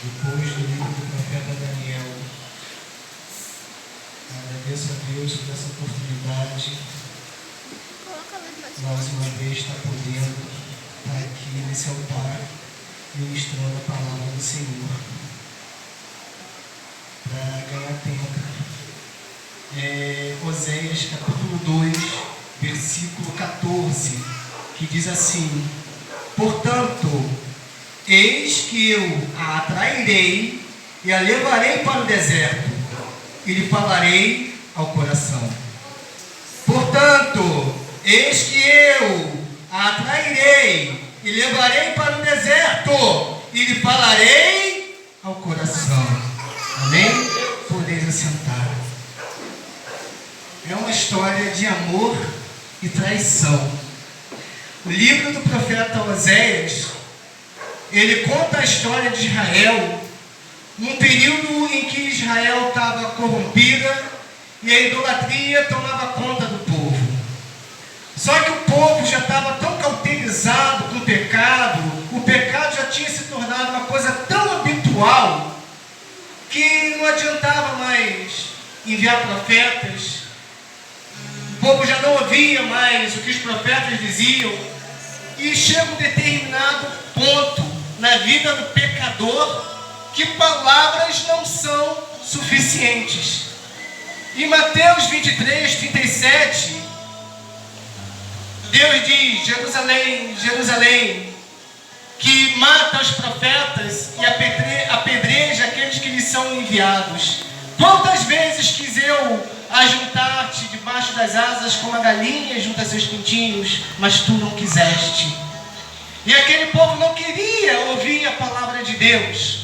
Depois do livro do profeta Daniel, agradeço a Deus por essa oportunidade, mais uma vez estar podendo estar aqui nesse altar, ministrando a palavra do Senhor, para ganhar tempo. Oséias capítulo 2, versículo 14, que diz assim: portanto, eis que eu a atrairei e a levarei para o deserto, e lhe falarei ao coração. Portanto, eis que eu a atrairei e levarei para o deserto, e lhe falarei ao coração. Amém? Podeis assentar. É uma história de amor e traição. O livro do profeta Oséias, ele conta a história de Israel, num período em que Israel estava corrompida e a idolatria tomava conta do povo. Só que o povo já estava tão cauterizado com o pecado já tinha se tornado uma coisa tão habitual, que não adiantava mais enviar profetas. O povo já não ouvia mais o que os profetas diziam, e chega um determinado ponto na vida do pecador que palavras não são suficientes. Em Mateus 23, 37, Deus diz: Jerusalém, Jerusalém, que mata os profetas e apedreja aqueles que lhes são enviados. Quantas vezes quis eu ajuntar-te debaixo das asas como a galinha junta seus pintinhos, mas tu não quiseste. E aquele povo não queria ouvir a palavra de Deus.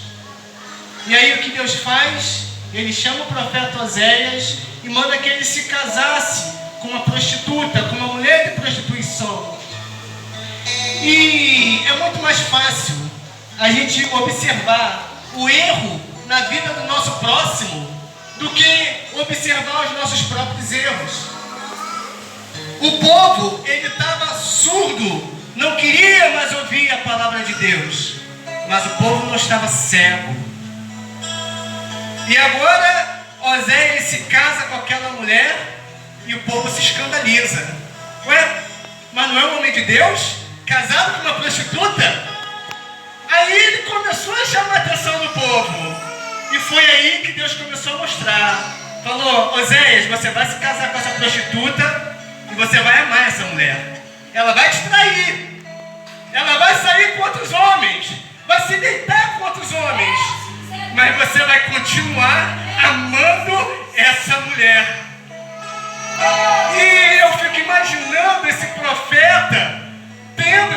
E aí o que Deus faz? Ele chama o profeta Oséias e manda que ele se casasse com uma prostituta, com uma mulher de prostituição. E é muito mais fácil a gente observar o erro na vida do nosso próximo do que observar os nossos próprios erros. O povo, ele estava surdo, não queria mais ouvir a palavra de Deus, mas o povo não estava cego. E agora Oséias se casa com aquela mulher e o povo se escandaliza. Ué, mas não é um homem de Deus? Casado com uma prostituta? Aí ele começou a chamar a atenção do povo. E foi aí que Deus começou a mostrar. Falou: Oséias, você vai se casar com essa prostituta e você vai amar essa mulher. Ela vai te trair. Ela vai sair com outros homens. Vai se deitar com outros homens. Mas você vai continuar amando essa mulher. E eu fico imaginando esse profeta tendo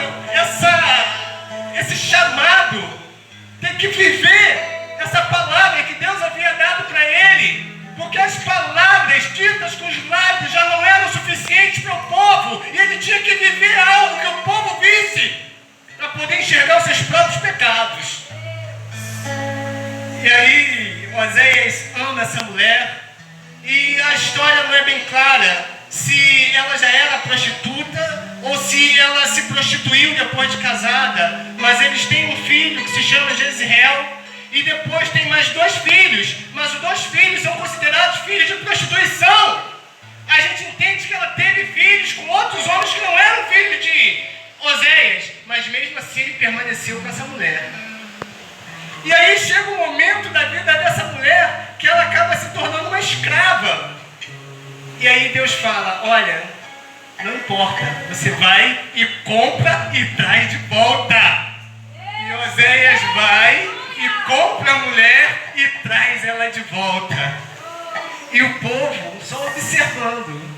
esse chamado, ter que viver essa palavra que Deus havia dado para ele, porque as palavras ditas com os lábios já não eram suficientes para o povo, e ele tinha que viver algo que o povo visse, para poder enxergar os seus próprios pecados. E aí Oséias ama essa mulher, e a história não é bem clara se ela já era prostituta ou se ela se prostituiu depois de casada, mas eles têm um filho que se chama Jezreel, e depois tem mais 2 filhos, mas os 2 filhos são considerados filhos de prostituição. A gente entende que ela teve filhos com outros homens que não eram filhos de Oséias, mas mesmo assim ele permaneceu com essa mulher. E aí chega um momento da vida dessa mulher que ela acaba se tornando uma escrava. E aí Deus fala: olha, não importa, você vai e compra e traz de volta. E Oséias vai e compra a mulher e traz ela de volta. E o povo só observando.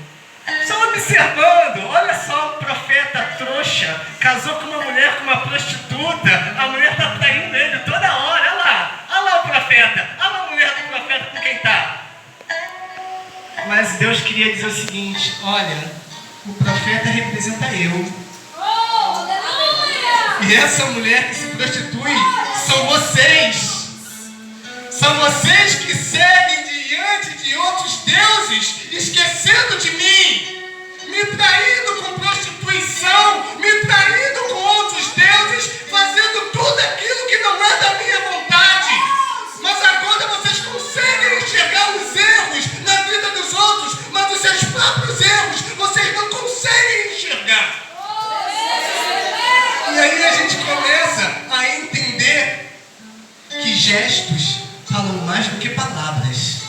Olha só, um profeta trouxa casou com uma mulher, com uma prostituta. A mulher está traindo ele toda hora. Olha lá o profeta. Olha a mulher do profeta com quem está. Mas Deus queria dizer o seguinte: olha, o profeta representa eu. E essa mulher que se prostitui são vocês. São vocês que seguem diante de outros deuses, esquecendo de mim, me traindo com prostituição, me traindo com outros deuses, fazendo tudo aquilo que não é da minha vontade. gestos falam mais do que palavras.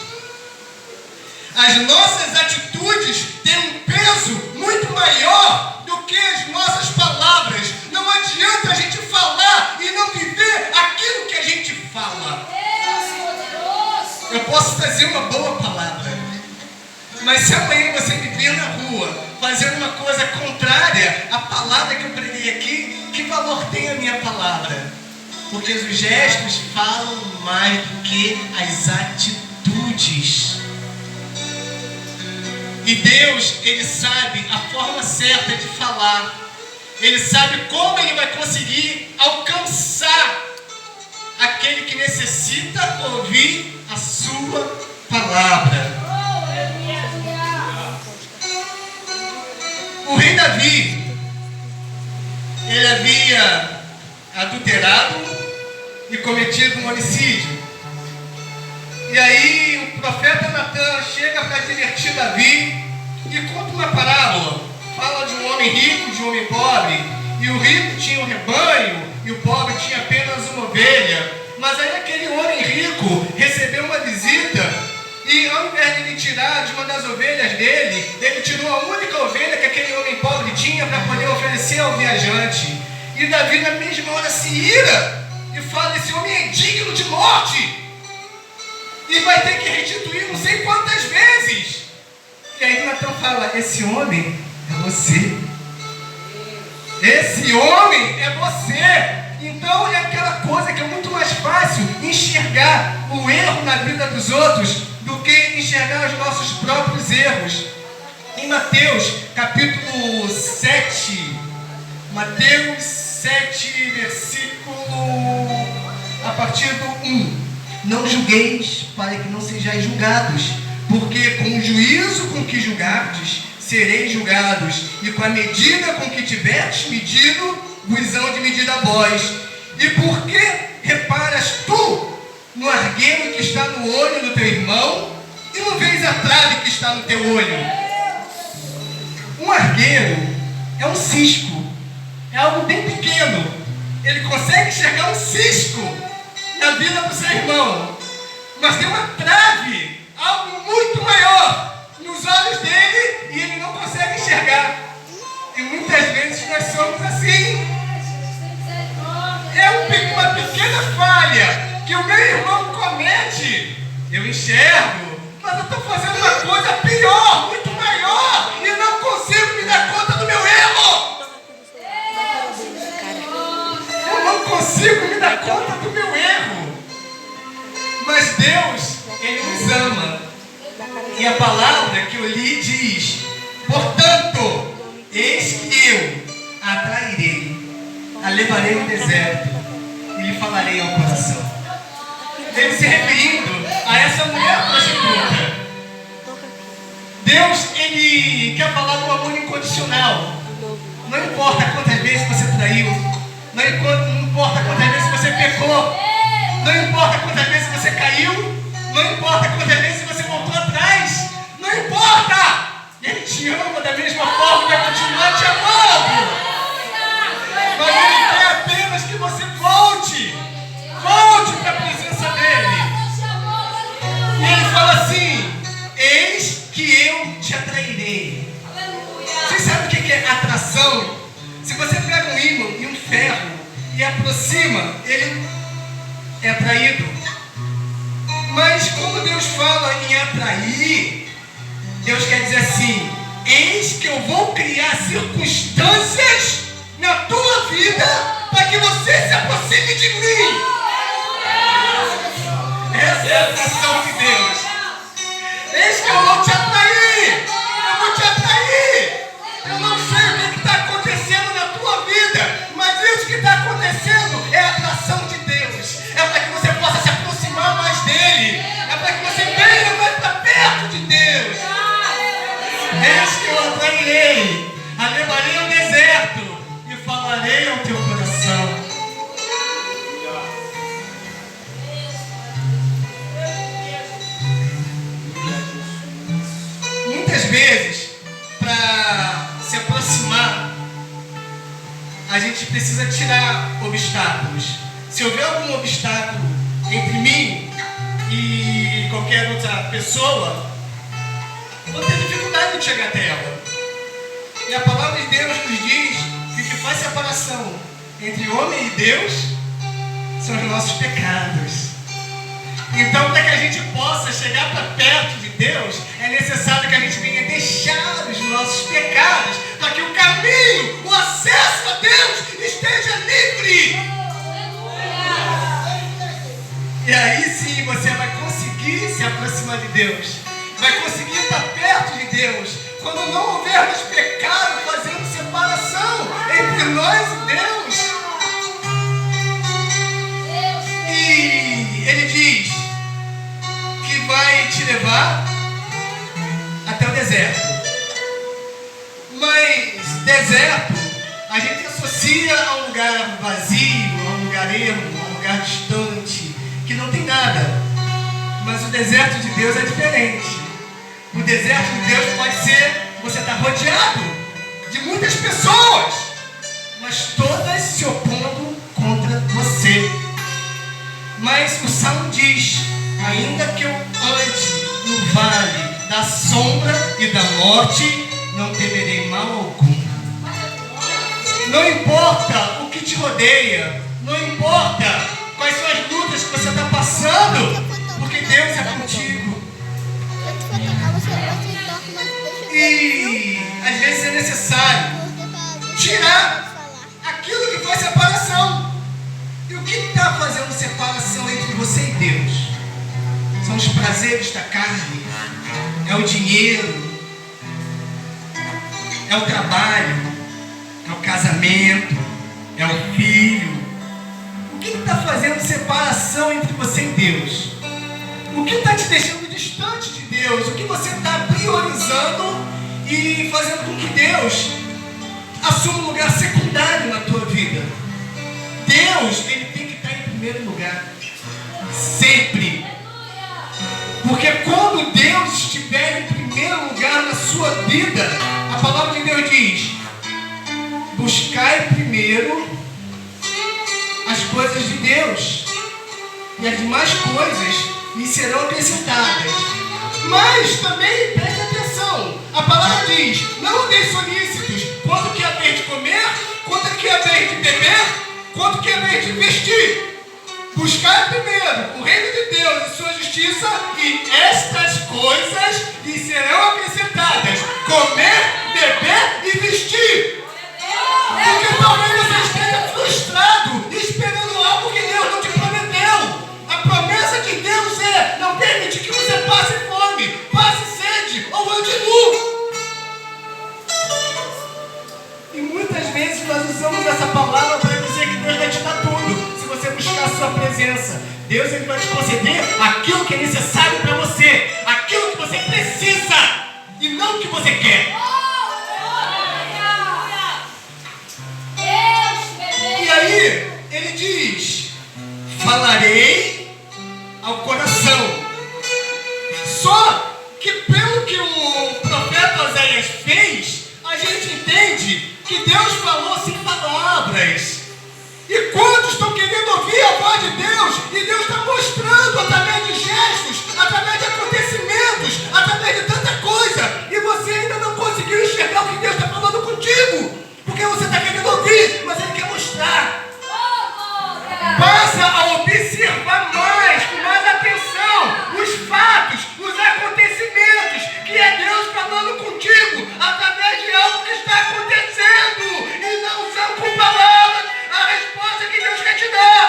As nossas atitudes têm um peso muito maior do que as nossas palavras. Não adianta a gente falar e não viver aquilo que a gente fala. Eu posso trazer uma boa palavra, mas se amanhã você me ver na rua fazendo uma coisa contrária à palavra que eu preguei aqui, que valor tem a minha palavra? Porque os gestos falam mais do que as atitudes. E Deus, Ele sabe a forma certa de falar. Ele sabe como Ele vai conseguir alcançar aquele que necessita ouvir a sua palavra. O rei Davi, ele havia adulterado e cometido um homicídio. E aí o profeta Natan chega para divertir Davi e conta uma parábola. Fala de um homem rico, de um homem pobre. E o rico tinha um rebanho e o pobre tinha apenas uma ovelha. Mas aí aquele homem rico recebeu uma visita e ao invés de ele tirar de uma das ovelhas dele, ele tirou a única ovelha que aquele homem pobre tinha para poder oferecer ao viajante. E Davi na mesma hora se ira e fala: esse homem é digno de morte e vai ter que restituir não sei quantas vezes. E aí Natan fala: esse homem é você. Esse homem é você. Então é aquela coisa que é muito mais fácil enxergar o erro na vida dos outros do que enxergar os nossos próprios erros. Em Mateus capítulo 7, Mateus 7, versículo a partir do 1. Não julgueis para que não sejais julgados, porque com o juízo com que julgardes, sereis julgados, e com a medida com que tiverdes medido, vos hão de medir a vós. E por que reparas tu no argueiro que está no olho do teu irmão, e não vês a trave que está no teu olho? Um argueiro é um cisco, é algo bem pequeno. Ele consegue enxergar um cisco na vida do seu irmão, mas tem uma trave, algo muito maior nos olhos dele, e ele não consegue enxergar. E muitas vezes nós somos assim. É uma pequena falha que o meu irmão comete, eu enxergo, mas eu estou fazendo uma coisa pior, muito maior, e não consigo me dar conta do meu erro. Eu não consigo me dar conta do meu erro. Mas Deus, Ele nos ama. E a palavra que eu li diz: portanto, eis que eu a atrairei, a levarei ao deserto e lhe falarei ao coração. Ele se referindo a essa mulher prostituta. Deus, Ele quer falar do amor incondicional. Não importa quantas vezes você traiu, não importa quantas vezes você pecou, não importa quantas vezes você caiu, não importa quantas vezes você voltou atrás, não importa! Ele te ama da mesma forma e vai continuar te amando. Mas Ele quer apenas que você volte para a presença dEle. E Ele fala assim: eis que eu te atrairei. Vocês sabem o que é atração? Se você pega um ímã e um ferro e aproxima, ele é atraído. Mas como Deus fala em atrair, Deus quer dizer assim: eis que eu vou criar circunstâncias na tua vida para que você se aproxime de mim. Essa é a atração de Deus. Eis que eu vou te atrair. Eu vou te atrair. Eu não sei o que está acontecendo na tua vida, mas isso que está acontecendo é a atração de Deus. É para que você possa se aproximar mais dEle. É para que você venha mais para perto de Deus. Eis que eu atrairei, a levarei ao deserto e falarei ao teu coração. Muitas vezes, para se aproximar, a gente precisa tirar obstáculos. Se houver algum obstáculo entre mim e qualquer outra pessoa, vou ter dificuldade de chegar até ela. E a palavra de Deus nos diz que o que faz separação entre homem e Deus são os nossos pecados. Então, para que a gente possa chegar para perto de Deus, é necessário que a gente venha deixar os nossos pecados, para que o caminho, o acesso a Deus esteja livre. E aí sim você vai conseguir se aproximar de Deus, vai conseguir estar perto de Deus, quando não houvermos pecado fazendo separação entre nós e Deus. E ele diz que vai te levar até o deserto. Mas deserto a gente associa a um lugar vazio, a um lugar ermo, a um lugar distante, que não tem nada. Mas o deserto de Deus é diferente. O deserto de Deus pode ser, você está rodeado de muitas pessoas, mas todas se opondo contra você. Mas o Salmo diz: ainda que eu ande no vale da sombra e da morte, não temerei mal algum. Não importa o que te rodeia, não importa quais são as lutas que você está passando, porque Deus é contigo. E às vezes é necessário tirar aquilo que faz separação. E o que está fazendo separação entre você e Deus? São os prazeres da carne, é o dinheiro, é o trabalho, é o casamento, é o filho. O que está fazendo separação entre você e Deus? O que está te deixando distante de Deus? O que você está priorizando e fazendo com que Deus assuma um lugar secundário na tua vida? Deus, ele tem que estar em primeiro lugar, sempre. Porque quando Deus estiver em primeiro lugar na sua vida, a palavra de Deus diz: buscai primeiro as coisas de Deus, e as demais coisas lhe serão acrescentadas. Mas também preste atenção, a palavra diz: não deis solícitos quanto que haver de comer, quanto que haver de beber, quanto que haver de vestir. Buscar primeiro o reino de Deus e sua justiça, e estas coisas lhe serão acrescentadas: comer, beber e vestir. Porque talvez você esteja frustrado, esperando algo que Deus não te prometeu. A promessa de Deus é não permitir que você passe fome, passe sede ou ande nu. E muitas vezes nós usamos essa palavra para dizer que Deus vai te dar tudo. Se você buscar a sua presença, Deus, ele vai te conceder aquilo que é necessário para você, aquilo que você precisa e não o que você quer. E aí ele diz: falarei ao coração. Só que pelo que o profeta Oséias fez, a gente entende que Deus falou sem palavras. E quantos estão querendo ouvir a voz de Deus? E Deus está mostrando através de gestos, através de acontecimentos, através de tanta coisa. E você ainda não conseguiu enxergar o que Deus está falando contigo. Porque você está querendo ouvir, mas Ele quer mostrar. Passa a observar mais, com mais atenção, os fatos, os acontecimentos, que é Deus falando contigo, através de algo que está acontecendo. E não são com palavras a resposta que Deus quer te dar.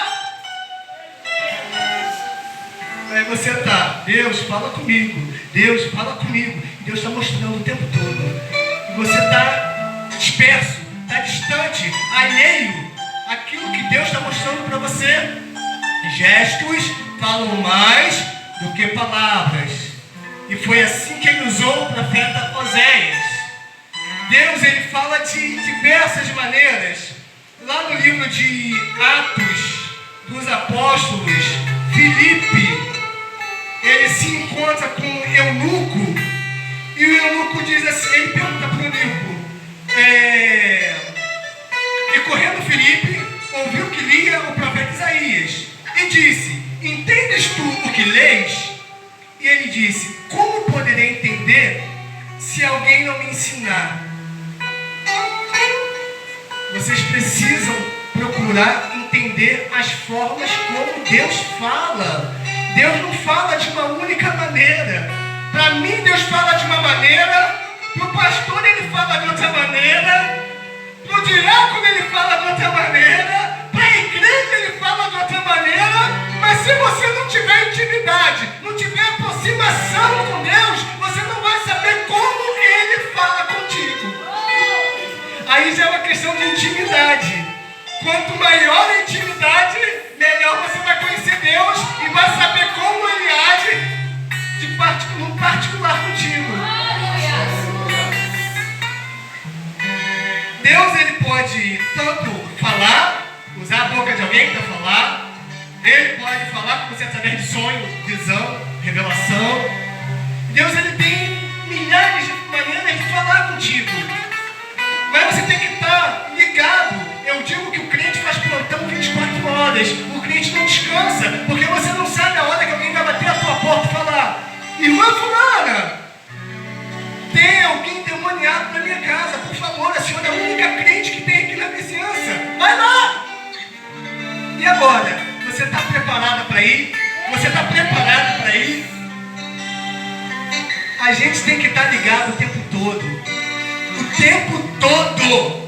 Aí você está: Deus, fala comigo. Deus, fala comigo. E Deus está mostrando o tempo todo. E você está disperso, está distante, alheio àquilo que Deus está mostrando para você. Gestos falam mais do que palavras. E foi assim que ele usou o profeta Oséias. Deus, ele fala de diversas maneiras. Lá no livro de Atos dos Apóstolos, Filipe, ele se encontra com um eunuco, e o eunuco diz assim, ele pergunta para o eunuco, e correndo Filipe, ouviu que lia o profeta Isaías, e disse: entende disse: como poderei entender se alguém não me ensinar? Vocês precisam procurar entender as formas como Deus fala. Deus não fala de uma única maneira. Para mim, Deus fala de uma maneira, para o pastor ele fala de outra maneira, para o diácono ele fala de outra maneira, para a igreja ele fala de outra maneira. Mas se você não tiver intimidade, não tiver aproximação com Deus, você não vai saber como ele fala contigo. Aí já é uma questão de intimidade. Quanto maior a intimidade, melhor você vai conhecer Deus e vai saber como ele age no particular contigo. Deus ele pode tanto falar, usar a boca de alguém para falar. Ele pode falar com você através de sonho, visão, revelação. Deus ele tem milhares de maneiras de falar contigo. Mas você tem que estar ligado. Eu digo que o crente faz plantão 24 horas. O crente não descansa, porque você não sabe a hora que alguém vai bater a tua porta e falar: irmã fulana, tem alguém demoniado na minha casa, por favor, a senhora é a única crente que tem aqui na vizinhança. Vai lá! E agora? Você está preparada para ir? Você está preparado para ir? A gente tem que estar ligado o tempo todo. O tempo todo.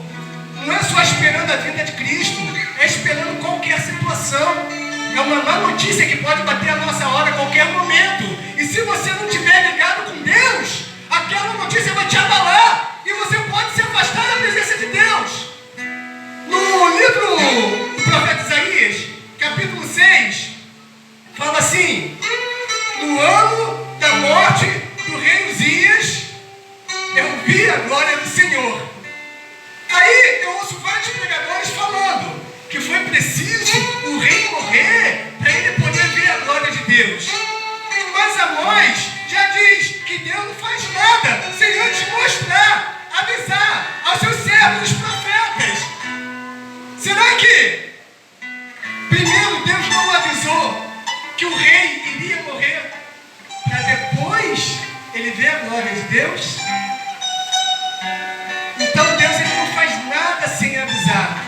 Não é só esperando a vinda de Cristo, é esperando qualquer situação. É uma má notícia que pode bater a nossa hora a qualquer momento. E se você não estiver ligado com Deus, aquela notícia vai te abalar e você pode se afastar da presença de Deus. No livro do profeta Isaías, capítulo 6, fala assim: no ano da morte do rei Uzias, eu vi a glória do Senhor. Aí eu ouço vários pregadores falando que foi preciso o rei morrer para ele poder ver a glória de Deus. Mas Amós já diz que Deus não faz nada sem antes mostrar, avisar aos seus servos, os profetas. Será que primeiro Deus não avisou que o rei iria morrer para depois ele ver a glória de Deus? Então Deus ele não faz nada sem avisar.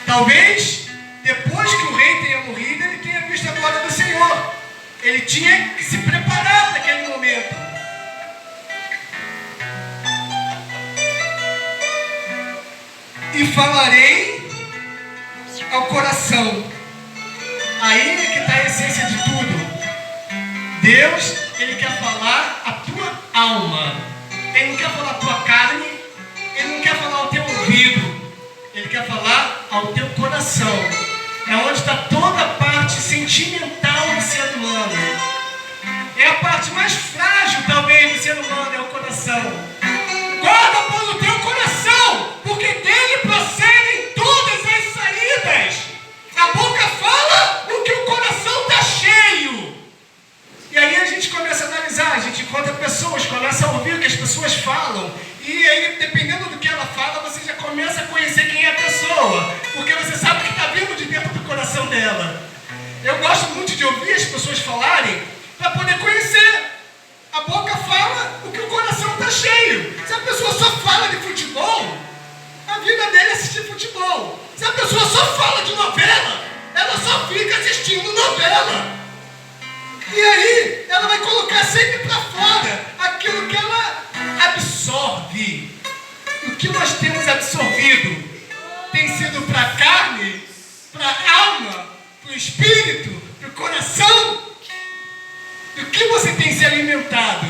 Talvez depois que o rei tenha morrido, ele tenha visto a glória do Senhor. Ele tinha que se preparar para aquele momento. E falarei ao coração. Aí é que está a essência de tudo. Deus, ele quer falar a tua alma. Ele não quer falar a tua carne. Ele não quer falar ao teu ouvido. Ele quer falar ao teu coração. É onde está toda a parte sentimental do ser humano. É a parte mais frágil, talvez, do ser humano, é o coração. Guarda, pois, o teu coração, porque dele procedem todas as saídas. A boca fala o que o coração está cheio. E aí a gente começa a analisar, a gente encontra pessoas, começa a ouvir o que as pessoas falam. E aí, dependendo do que ela fala, você já começa a conhecer quem é a pessoa. Porque você sabe o que está vindo de dentro do coração dela. Eu gosto muito de ouvir as pessoas falarem para poder conhecer. A boca fala o que o coração está cheio. Se a pessoa só fala de futebol, a vida dele é assistir futebol. Se a pessoa só fala de novela, ela só fica assistindo novela. E aí, ela vai colocar sempre para fora aquilo que ela absorve. E o que nós temos absorvido tem sido para a carne, para a alma, para o espírito, para o coração. Do que você tem se alimentado?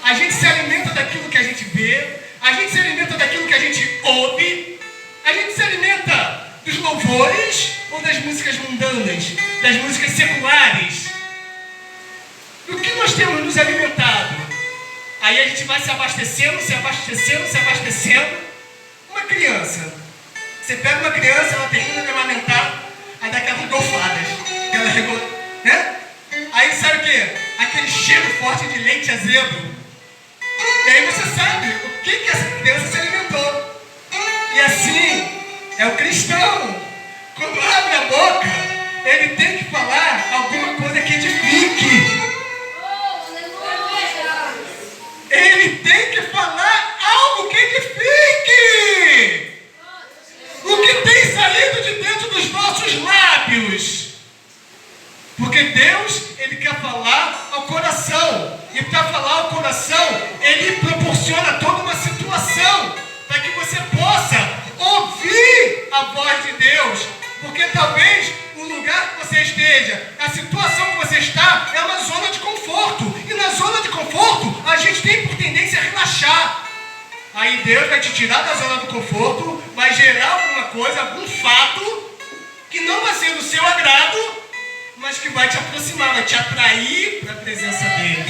A gente se alimenta daquilo que a gente vê, a gente se alimenta daquilo que a gente ouve, a gente se alimenta dos louvores ou das músicas mundanas, das músicas seculares. Do que nós temos nos alimentado? Aí a gente vai se abastecendo, se abastecendo, se abastecendo. Uma criança. Você pega uma criança, ela termina de amamentar, aí dá aquelas golfadas. Né? Aí sabe o quê? Aquele cheiro forte de leite azedo. E aí você sabe o que essa criança se alimentou. E assim é o cristão. Quando abre a boca, ele tem que falar alguma coisa que edifique. Porque Deus, Ele quer falar ao coração. E para falar ao coração, Ele proporciona toda uma situação para que você possa ouvir a voz de Deus. Porque talvez o lugar que você esteja, a situação que você está, é uma zona de conforto. E na zona de conforto, a gente tem por tendência a relaxar. Aí Deus vai te tirar da zona do conforto, vai gerar alguma coisa, algum fato, que não vai ser do seu agrado, mas que vai te aproximar, vai te atrair para a presença dele.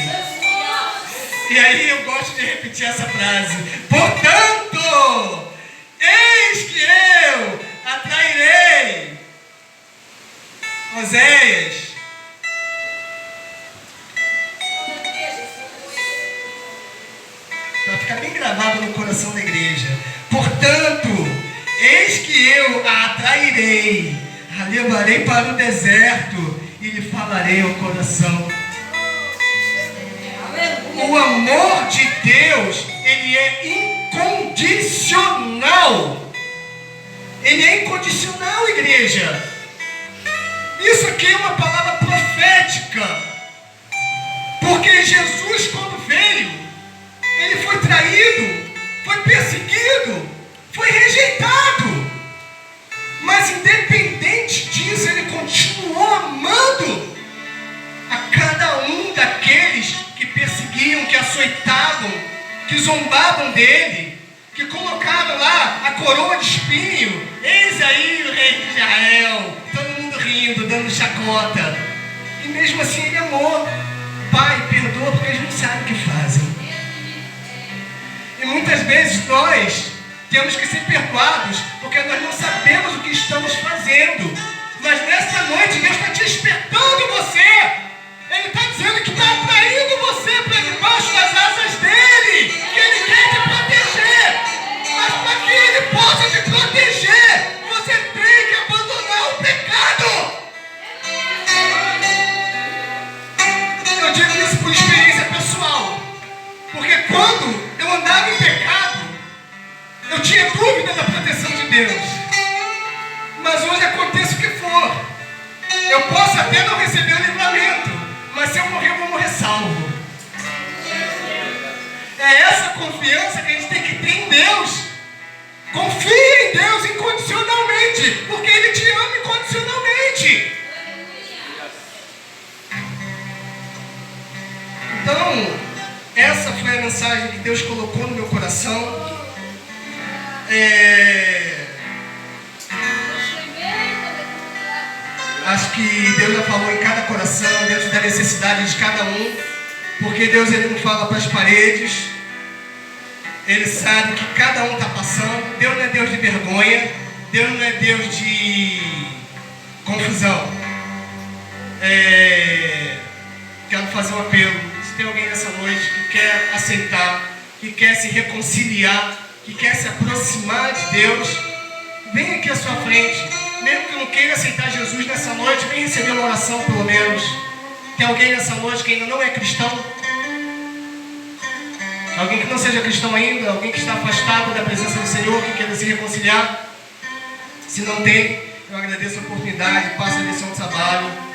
E aí eu gosto de repetir essa frase. Portanto, eis que eu atrairei. Oséias. Para ficar bem gravado no coração da igreja. Portanto, eis que eu a atrairei, a levarei para o deserto e lhe falarei ao coração. O amor de Deus, ele é incondicional. Ele é incondicional, igreja. Isso aqui é uma palavra profética. Porque Jesus, quando veio, ele foi traído, foi perseguido, foi rejeitado. Mas independente disso, ele continuou amando a cada um daqueles que perseguiam, que açoitavam, que zombavam dele, que colocaram lá a coroa de espinho. Eis aí o rei de Israel. Todo mundo rindo, dando chacota. E mesmo assim ele amou. Pai, perdoa porque eles não sabem o que fazem. E muitas vezes nós temos que ser perdoados porque nós não sabemos o que estamos fazendo. Mas nessa noite Deus está te despertando você. Ele está dizendo que está atraindo você para debaixo das asas dele. Que ele quer te proteger. Mas para que ele possa te proteger, você tem que abandonar o pecado. Eu digo isso por experiência pessoal. Porque quando eu andava em pecado, eu tinha dúvida da proteção de Deus. Mas hoje aconteça o que for, eu posso até não receber o livramento, mas se eu morrer, eu vou morrer salvo. É essa confiança que a gente tem que ter em Deus. Confie em Deus incondicionalmente, porque Ele te ama incondicionalmente. Então, essa foi a mensagem que Deus colocou no meu coração. Acho que Deus já falou em cada coração, dentro da necessidade de cada um, porque Deus, Ele não fala para as paredes. Ele sabe que cada um está passando. Deus não é Deus de vergonha, Deus não é Deus de confusão. Quero fazer um apelo. Se tem alguém nessa noite que quer aceitar, que quer se reconciliar, que quer se aproximar de Deus, vem aqui à sua frente. Mesmo que não queira aceitar Jesus nessa noite, vem receber uma oração pelo menos. Tem alguém nessa noite que ainda não é cristão? Alguém que não seja cristão ainda? Alguém que está afastado da presença do Senhor, que queira se reconciliar? Se não tem, eu agradeço a oportunidade, passo a lição de trabalho.